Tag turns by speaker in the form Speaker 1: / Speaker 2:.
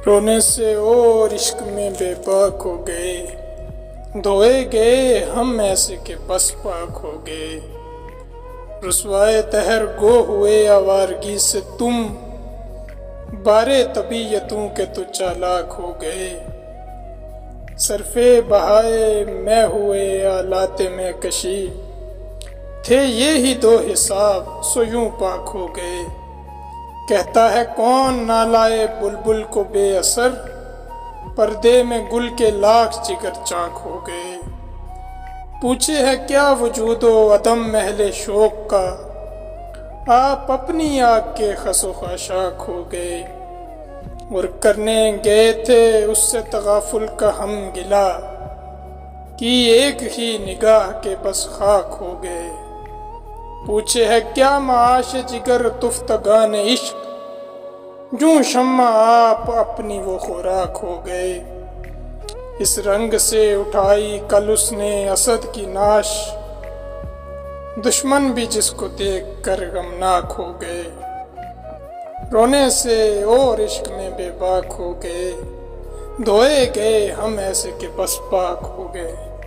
Speaker 1: رونے سے اور عشق میں بے باک ہو گئے، دھوئے گئے ہم ایسے کہ بس پاک ہو گئے۔ رسوائے دہر گو ہوئے آوارگی سے تم، بارے طبیعتوں کے تو چالاک ہو گئے۔ صرفے بہائے میں ہوئے آلات میں کشی، تھے یہ ہی دو حساب سو یوں پاک ہو گئے۔ کہتا ہے کون نالائے بلبل کو بے اثر، پردے میں گل کے لاکھ جگر چاک ہو گئے۔ پوچھے ہے کیا وجود و عدم محل شوق کا، آپ اپنی آگ کے خس و خاشاک ہو گئے۔ اور کرنے گئے تھے اس سے تغافل کا ہم گلہ، کی ایک ہی نگاہ کے بس خاک ہو گئے۔ پوچھے ہے کیا معاش جگر تفتگان عشق، جوں شمع آپ اپنی وہ خوراک ہو گئے۔ اس رنگ سے اٹھائی کل اس نے اسد کی ناش، دشمن بھی جس کو دیکھ کر غمناک ہو گئے۔ رونے سے اور عشق میں بے باک ہو گئے، دھوئے گئے ہم ایسے کہ بس پاک ہو گئے۔